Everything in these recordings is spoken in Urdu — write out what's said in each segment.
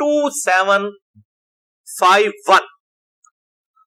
2751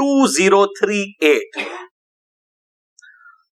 2038।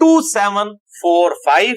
2745।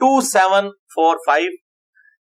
2745,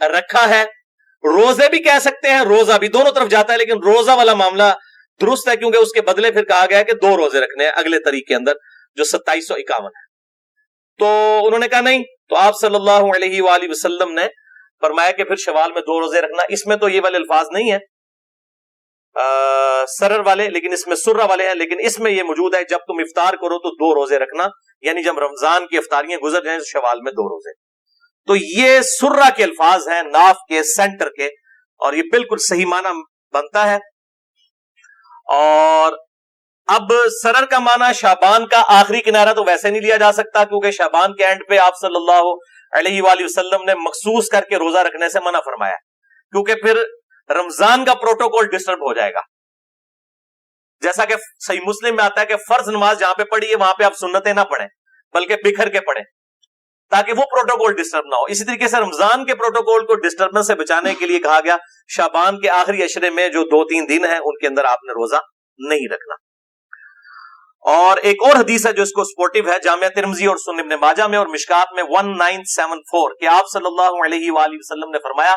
رکھا ہے. روزے بھی کہہ سکتے ہیں, روزہ بھی, دونوں طرف جاتا ہے, لیکن روزہ والا معاملہ درست ہے کیونکہ اس کے بدلے پھر کہا گیا ہے کہ 2 روزے رکھنے ہیں اگلے طریق کے اندر جو 2751 ہے. تو انہوں نے کہا نہیں, تو آپ صلی اللہ علیہ وآلہ وسلم نے فرمایا کہ پھر شوال میں 2 روزے رکھنا. اس میں تو یہ والے الفاظ نہیں ہیں سرر والے, لیکن اس میں سرہ والے ہیں, لیکن اس میں یہ موجود ہے جب تم افطار کرو تو 2 روزے رکھنا, یعنی جب رمضان کی افطاریاں گزر جائیں تو شوال میں 2 روزے. تو یہ سرہ کے الفاظ ہیں, ناف کے, سینٹر کے, اور یہ بالکل صحیح معنی بنتا ہے. اور اب سرر کا معنی شعبان کا آخری کنارہ تو ویسے نہیں لیا جا سکتا کیونکہ شعبان کے اینڈ پہ آپ صلی اللہ علیہ وآلہ وسلم نے مخصوص کر کے روزہ رکھنے سے منع فرمایا, کیونکہ پھر رمضان کا پروٹوکول ڈسٹرب ہو جائے گا. جیسا کہ صحیح مسلم میں آتا ہے کہ فرض نماز جہاں پہ پڑھی ہے وہاں پہ آپ سنتیں نہ پڑھیں بلکہ بکھر کے پڑھیں تاکہ وہ پروٹوکول ڈسٹرب نہ ہو. اسی طریقے سے رمضان کے پروٹوکول کو ڈسٹربنس سے بچانے کے لیے کہا گیا شعبان کے آخری عشرے میں جو 2-3 دن ہیں ان کے اندر آپ نے روزہ نہیں رکھنا. اور ایک اور حدیث ہے جو اس کو سپورٹیو ہے, جامعہ ترمذی اور سنن ابن ماجہ میں اور مشکات میں 1974 کہ آپ صلی اللہ علیہ وآلہ وسلم نے فرمایا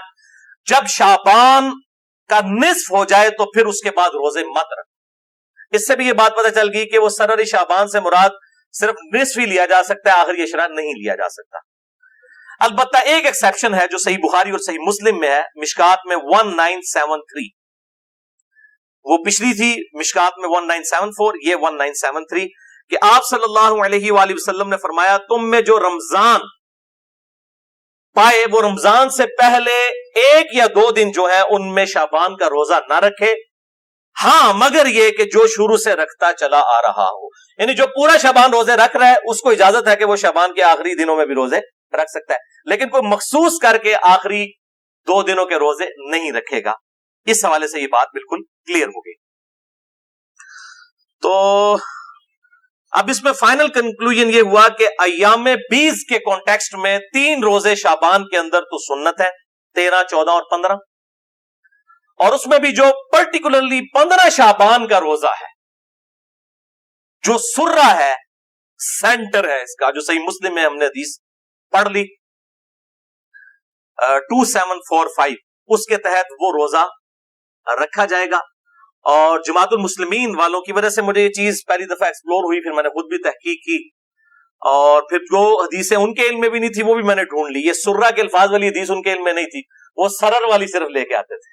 جب شعبان کا نصف ہو جائے تو پھر اس کے بعد روزے مت رکھو. اس سے بھی یہ بات پتہ چل گئی کہ وہ سرر شعبان سے مراد صرف نصف ہی لیا جا سکتا ہے, آخری عشرہ نہیں لیا جا سکتا. البتہ ایک ایکسیپشن ہے جو صحیح بخاری اور صحیح مسلم میں ہے, مشکات میں 1973, وہ پچھلی تھی مشکات میں 1974, یہ 1973 کہ آپ صلی اللہ علیہ وآلہ وسلم نے فرمایا تم میں جو رمضان پائے وہ رمضان سے پہلے 1 یا 2 دن جو ہے ان میں شعبان کا روزہ نہ رکھے, ہاں مگر یہ کہ جو شروع سے رکھتا چلا آ رہا ہو, یعنی جو پورا شعبان روزے رکھ رہا ہے اس کو اجازت ہے کہ وہ شعبان کے آخری دنوں میں بھی روزے رکھ سکتا ہے, لیکن کوئی مخصوص کر کے آخری 2 دنوں کے روزے نہیں رکھے گا. اس حوالے سے یہ بات بالکل کلیئر ہو گئی. تو اب اس میں فائنل کنکلوژن یہ ہوا کہ ایام 20 کے کانٹیکسٹ میں 3 روزے شعبان کے اندر تو سنت ہے, 13, 14 اور 15, اور اس میں بھی جو پرٹیکولرلی 15 شعبان کا روزہ ہے جو سرہ ہے, سینٹر ہے اس کا, جو صحیح مسلم میں ہم نے حدیث پڑھ لی 2745, اس کے تحت وہ روزہ رکھا جائے گا. اور جماعت المسلمین والوں کی وجہ سے مجھے یہ چیز پہلی دفعہ ایکسپلور ہوئی, پھر میں نے خود بھی تحقیق کی, اور پھر جو حدیثیں ان کے علم میں بھی نہیں تھی وہ بھی میں نے ڈھونڈ لی. یہ سرہ کے الفاظ والی حدیث ان کے علم میں نہیں تھی, وہ سرر والی صرف لے کے آتے تھے,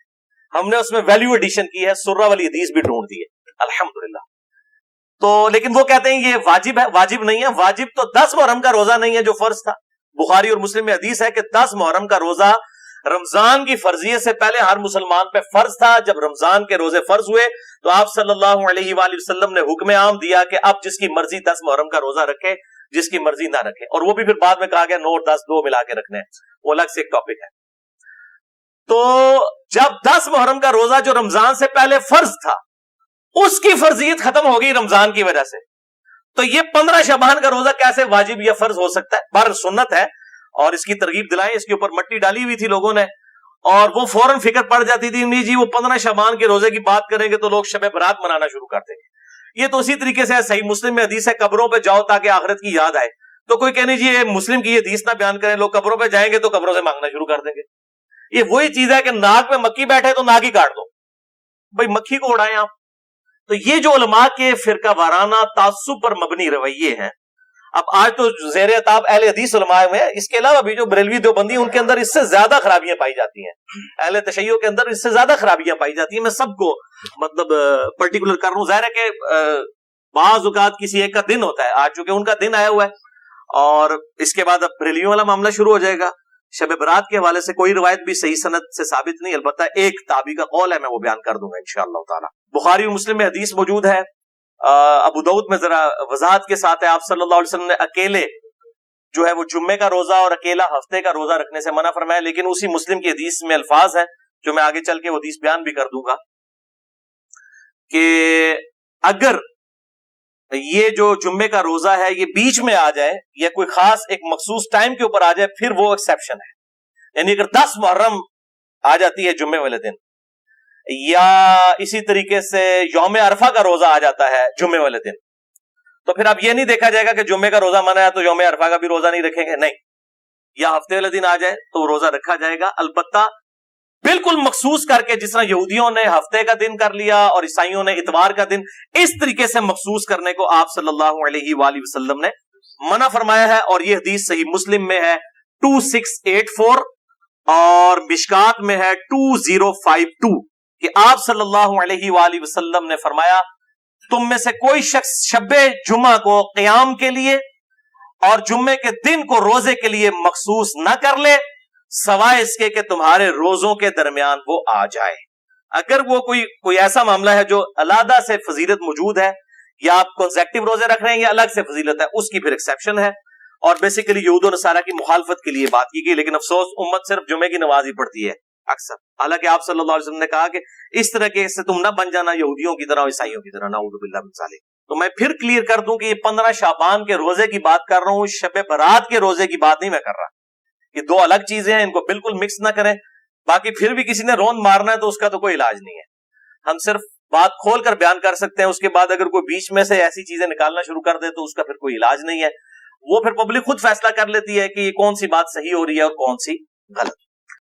ہم نے اس میں ویلیو ایڈیشن کی ہے, سرہ والی حدیث بھی ڈھونڈ دی ہے الحمدللہ. تو لیکن وہ کہتے ہیں یہ واجب ہے, واجب نہیں ہے. واجب تو 10 محرم کا روزہ نہیں ہے جو فرض تھا. بخاری اور مسلم میں حدیث ہے کہ 10 محرم کا روزہ رمضان کی فرضیت سے پہلے ہر مسلمان پہ فرض تھا. جب رمضان کے روزے فرض ہوئے تو آپ صلی اللہ علیہ وآلہ وسلم نے حکم عام دیا کہ اب جس کی مرضی 10 محرم کا روزہ رکھے, جس کی مرضی نہ رکھے, اور وہ بھی پھر بعد میں کہا گیا 9 اور 10 2 ملا کے رکھنے ہیں, وہ الگ سے ایک ٹاپک ہے. تو جب 10 محرم کا روزہ جو رمضان سے پہلے فرض تھا اس کی فرضیت ختم ہو گئی رمضان کی وجہ سے, تو یہ 15 شعبان کا روزہ کیسے واجب یا فرض ہو سکتا ہے؟ بہر سنت ہے اور اس کی ترغیب دلائیں, اس کے اوپر مٹی ڈالی ہوئی تھی لوگوں نے, اور وہ فوراً فکر پڑ جاتی تھی نہیں جی وہ 15 شعبان کے روزے کی بات کریں گے تو لوگ شب برات منانا شروع کر دیں گے. یہ تو اسی طریقے سے صحیح مسلم میں حدیث ہے قبروں پہ جاؤ تاکہ آخرت کی یاد آئے. تو کوئی کہنے جی یہ مسلم کی یہ حدیث نہ بیان کریں, لوگ قبروں پہ جائیں گے تو قبروں سے مانگنا شروع کر دیں گے. یہ وہی چیز ہے کہ ناک میں مکھی بیٹھے تو ناک ہی کاٹ دو, بھائی مکھی کو اڑائیں آپ. تو یہ جو علماء کے فرقہ وارانہ تعصب پر مبنی رویے ہیں, اب آج تو زیر عتاب اہل حدیث علماء میں, اس کے علاوہ بھی جو بریلوی دیوبندی ان کے اندر اس سے زیادہ خرابیاں پائی جاتی ہیں, اہل تشیع کے اندر اس سے زیادہ خرابیاں پائی جاتی ہیں. میں سب کو مطلب پرٹیکولر کر رہا ہوں. ظاہر ہے کہ بعض اوقات کسی ایک کا دن ہوتا ہے, آج چونکہ ان کا دن آیا ہوا ہے, اور اس کے بعد اب بریلویوں والا معاملہ شروع ہو جائے گا. شب برات کے حوالے سے کوئی روایت بھی صحیح سند سے ثابت نہیں, البتہ ایک تابعی کا قول ہے, میں وہ بیان کر دوں گا انشاءاللہ تعالی. بخاری اور مسلم میں حدیث موجود ہے, ابو داؤد میں ذرا وضاحت کے ساتھ ہے, آپ صلی اللہ علیہ وسلم نے اکیلے جو ہے وہ جمعے کا روزہ اور اکیلا ہفتے کا روزہ رکھنے سے منع فرمایا, لیکن اسی مسلم کی حدیث میں الفاظ ہیں جو میں آگے چل کے وہ حدیث بیان بھی کر دوں گا کہ اگر یہ جو جمعے کا روزہ ہے یہ بیچ میں آ جائے یا کوئی خاص ایک مخصوص ٹائم کے اوپر آ جائے پھر وہ ایکسیپشن ہے. یعنی اگر 10 محرم آ جاتی ہے جمعے والے دن, یا اسی طریقے سے یوم عرفہ کا روزہ آ جاتا ہے جمعے والے دن, تو پھر اب یہ نہیں دیکھا جائے گا کہ جمعے کا روزہ منع ہے تو یوم عرفہ کا بھی روزہ نہیں رکھیں گے, نہیں. یا ہفتے والے دن آ جائے تو روزہ رکھا جائے گا، البتہ بالکل مخصوص کر کے، جس طرح یہودیوں نے ہفتے کا دن کر لیا اور عیسائیوں نے اتوار کا دن، اس طریقے سے مخصوص کرنے کو آپ صلی اللہ علیہ وآلہ وسلم نے منع فرمایا ہے. اور یہ حدیث صحیح مسلم میں ہے 2684 اور مشکات میں ہے 2052 کہ آپ صلی اللہ علیہ وآلہ وسلم نے فرمایا تم میں سے کوئی شخص شب جمعہ کو قیام کے لیے اور جمعے کے دن کو روزے کے لیے مخصوص نہ کر لے سوائے اس کے کہ تمہارے روزوں کے درمیان وہ آ جائے. اگر وہ کوئی ایسا معاملہ ہے جو علیحدہ سے فضیلت موجود ہے، یا آپ کنسیکٹیو روزے رکھ رہے ہیں یا الگ سے فضیلت ہے، اس کی پھر ایکسیپشن ہے. اور بیسیکلی یہود و نصارہ کی مخالفت کے لیے بات کی گئی، لیکن افسوس امت صرف جمعے کی نماز ہی پڑھتی ہے اکثر. حالانکہ آپ صلی اللہ علیہ وسلم نے کہا کہ اس طرح کے سے تم نہ بن جانا یہودیوں کی طرح اور عیسائیوں کی طرح، نعوذ باللہ من ذالک. تو میں پھر کلیئر کر دوں کہ یہ 15 شعبان کے روزے کی بات کر رہا ہوں، شب برات کے روزے کی بات نہیں میں کر رہا. یہ دو الگ چیزیں ہیں، ان کو بالکل مکس نہ کریں. باقی پھر بھی کسی نے روند مارنا ہے تو اس کا تو کوئی علاج نہیں ہے. ہم صرف بات کھول کر بیان کر سکتے ہیں، اس کے بعد اگر کوئی بیچ میں سے ایسی چیزیں نکالنا شروع کر دے تو اس کا پھر کوئی علاج نہیں ہے. وہ پھر پبلک خود فیصلہ کر لیتی ہے کہ یہ کون سی بات صحیح ہو رہی ہے اور کون سی غلط.